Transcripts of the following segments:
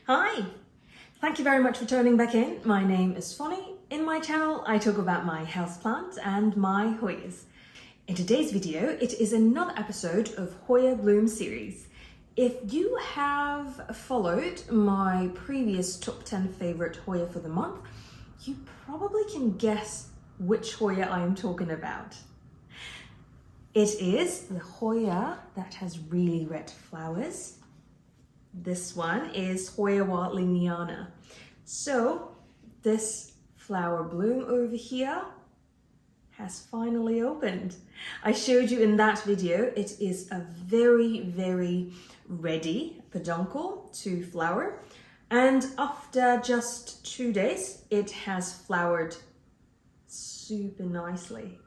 Hi! Thank you very much for tuning back in. My name is Fonny. In my channel, I talk about my houseplants and my Hoyas. In today's video, it is another episode of Hoya Bloom series. If you have followed my previous top 10 favorite Hoya for the month, you probably can guess which Hoya I am talking about. It is the Hoya that has really red flowers. This one is Hoya Walliniana. So this flower bloom over here has finally opened. I showed you in that video, it is a very ready peduncle to flower. And after just 2 days, it has flowered super nicely.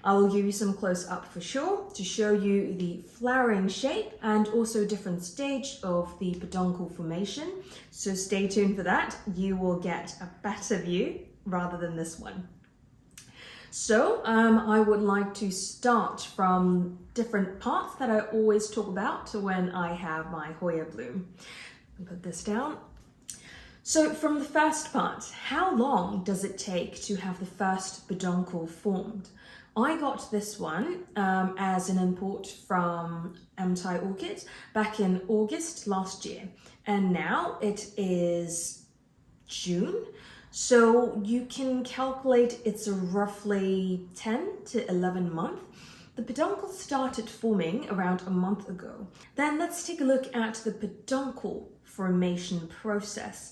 I will give you some close up for sure to show you the flowering shape and also different stage of the peduncle formation. So stay tuned for that. You will get a better view rather than this one. So I would like to start from different parts that I always talk about when I have my Hoya bloom. Put this down. So from the first part, how long does it take to have the first peduncle formed? I got this one as an import from MTI Orchid back in August last year, and now it is June, so you can calculate it's a roughly 10 to 11 months. The peduncle started forming around a month ago. Then let's take a look at the peduncle formation process.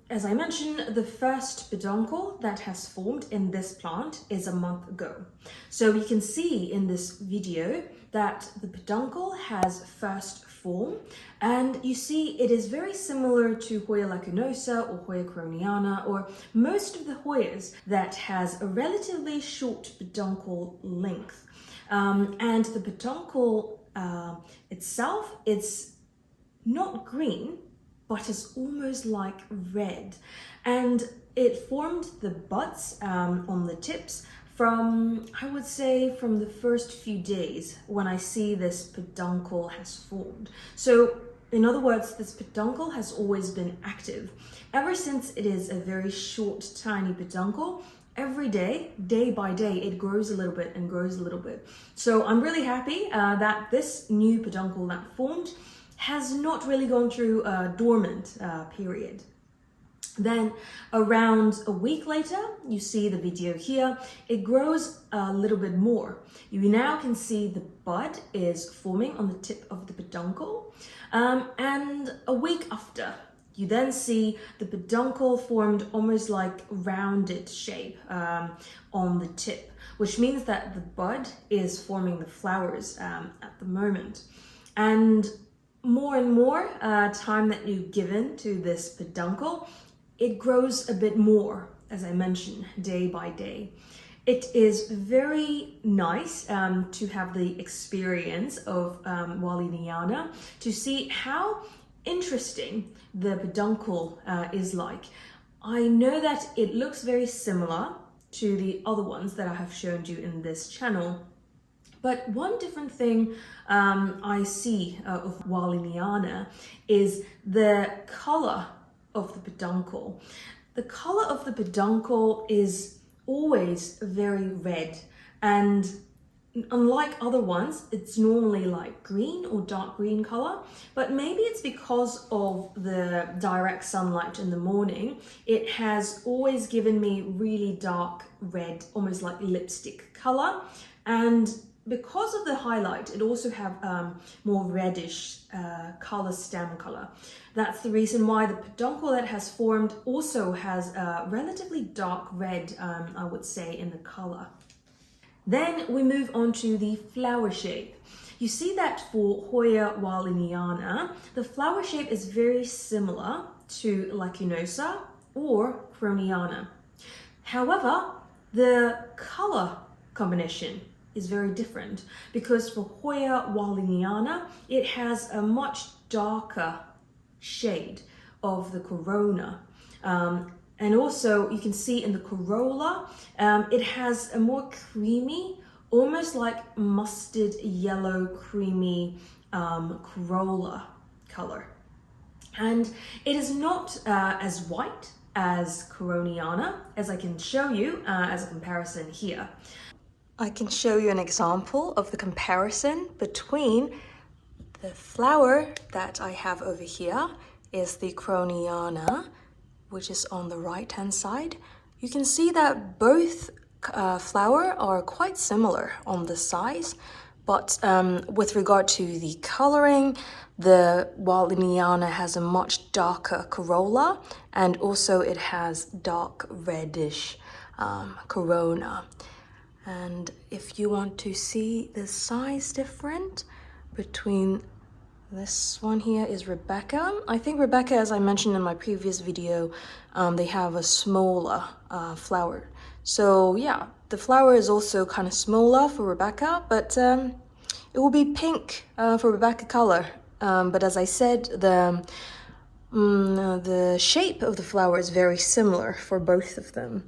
As I mentioned, the first peduncle that has formed in this plant is a month ago. So we can see in this video that the peduncle has first formed, and you see it is very similar to Hoya Lacunosa or Hoya Krohniana or most of the Hoyas that has a relatively short peduncle length. And the peduncle itself, it's not green, but it's almost like red, and it formed the buds on the tips from, I would say, from the first few days when I see this peduncle has formed. So in other words, this peduncle has always been active. Ever since it is a very short, tiny peduncle, every day, day by day, it grows a little bit and grows a little bit. So I'm really happy that this new peduncle that formed has not really gone through a dormant period. Then around a week later, you see the video here, it grows a little bit more. You now can see the bud is forming on the tip of the peduncle. And a week after, you then see the peduncle formed almost like rounded shape on the tip, which means that the bud is forming the flowers at the moment. And more time that you've given to this peduncle, it grows a bit more, as I mentioned, day by day. It is very nice to have the experience of Walliniana, to see how interesting the peduncle is like. I know that it looks very similar to the other ones that I have shown you in this channel. But one different thing I see of Walliniana is the color of the peduncle. The color of the peduncle is always very red, and unlike other ones, it's normally like green or dark green color, but maybe it's because of the direct sunlight in the morning. It has always given me really dark red, almost like lipstick color, and because of the highlight, it also have more reddish color, stem color. That's the reason why the peduncle that has formed also has a relatively dark red, I would say, in the color. Then we move on to the flower shape. You see that for Hoya Walliniana, the flower shape is very similar to Lacunosa or Krohniana. However, the color combination is very different, because for Hoya Walliniana, it has a much darker shade of the corona. And also you can see in the corolla, it has a more creamy, almost like mustard yellow creamy corolla color. And it is not as white as Krohniana, as I can show you as a comparison here. I can show you an example of the comparison between the flower that I have over here is the Krohniana, which is on the right hand side. You can see that both flower are quite similar on the size, but with regard to the coloring, the Walliniana has a much darker corolla, and also it has dark reddish corona. And if you want to see the size difference between this one here is Rebecca. I think Rebecca, as I mentioned in my previous video, they have a smaller flower. So yeah, the flower is also kind of smaller for Rebecca, but it will be pink for Rebecca color. But as I said, the shape of the flower is very similar for both of them.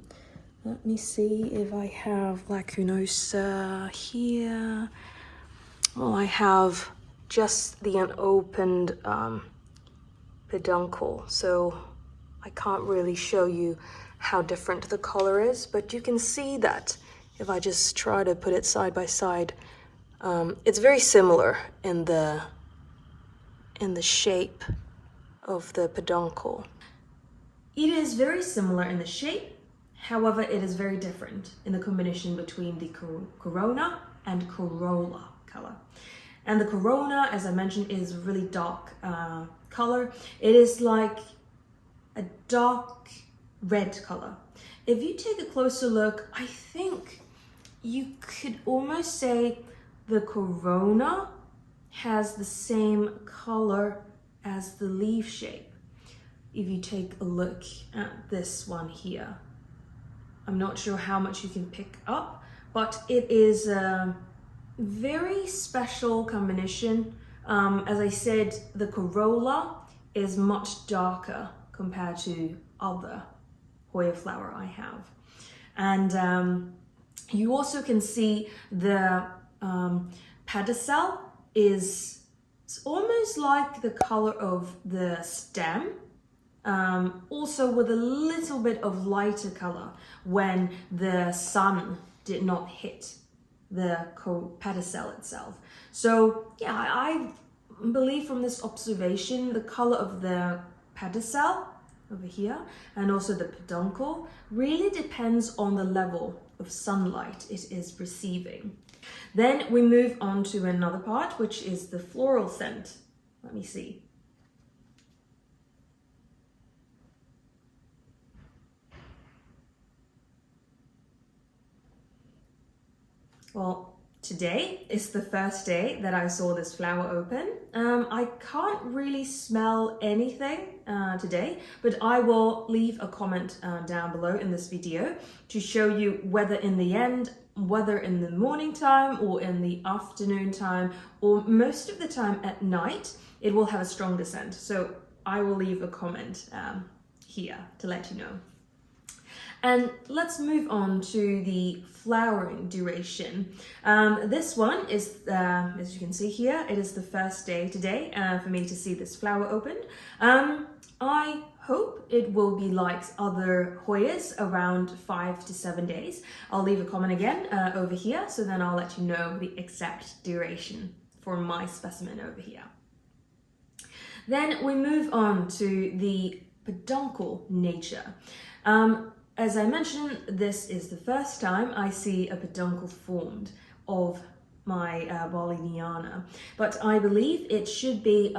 Let me see if I have Lacunosa here. Well, I have just the unopened peduncle, so I can't really show you how different the color is, but you can see that if I just try to put it side by side, it's very similar in the shape of the peduncle. It is very similar in the shape, however it is very different in the combination between the corona and corolla color. And the corona, as I mentioned, is a really dark color. It is like a dark red color. If you take a closer look, I think you could almost say the corona has the same color as the leaf shape. If you take a look at this one here, I'm not sure how much you can pick up, but it is very special combination. As I said, the corolla is much darker compared to other Hoya flower I have. And you also can see the pedicel is almost like the color of the stem, also with a little bit of lighter color when the sun did not hit the pedicel itself. So yeah, I believe from this observation, the color of the pedicel over here and also the peduncle really depends on the level of sunlight it is receiving. Then we move on to another part, which is the floral scent. Let me see. Well, today is the first day that I saw this flower open. I can't really smell anything today, but I will leave a comment down below in this video to show you whether in the end, whether in the morning time or in the afternoon time, or most of the time at night, it will have a stronger scent. So I will leave a comment here to let you know. And let's move on to the flowering duration. This one is, as you can see here, it is the first day today for me to see this flower opened. I hope it will be like other Hoyas, around 5 to 7 days. I'll leave a comment again over here, so then I'll let you know the exact duration for my specimen over here. Then we move on to the Peduncle Nature. As I mentioned, this is the first time I see a peduncle formed of my Walliniana, but I believe it should be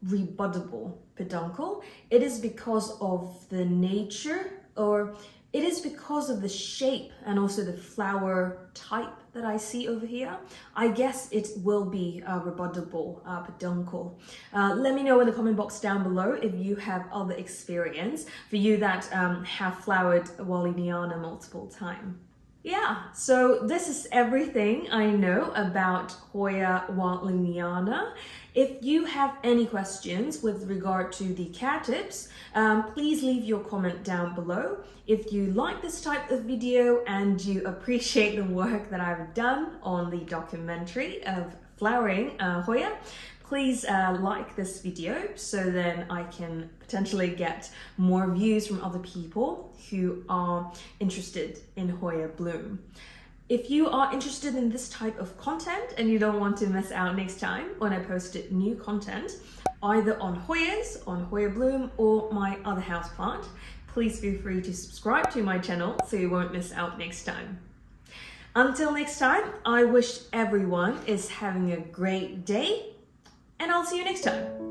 rebuddable peduncle. It is because of the nature, or it is because of the shape and also the flower type that I see over here. I guess it will be a rebuddable peduncle. Let me know in the comment box down below if you have other experience for you that have flowered Walliniana multiple times. Yeah, so this is everything I know about Hoya Walliniana. If you have any questions with regard to the cat tips, please leave your comment down below. If you like this type of video and you appreciate the work that I've done on the documentary of flowering Hoya, please like this video so then I can potentially get more views from other people who are interested in Hoya Bloom. If you are interested in this type of content and you don't want to miss out next time when I post new content, either on Hoyas, on Hoya Bloom, or my other houseplant, please feel free to subscribe to my channel so you won't miss out next time. Until next time, I wish everyone is having a great day, and I'll see you next time.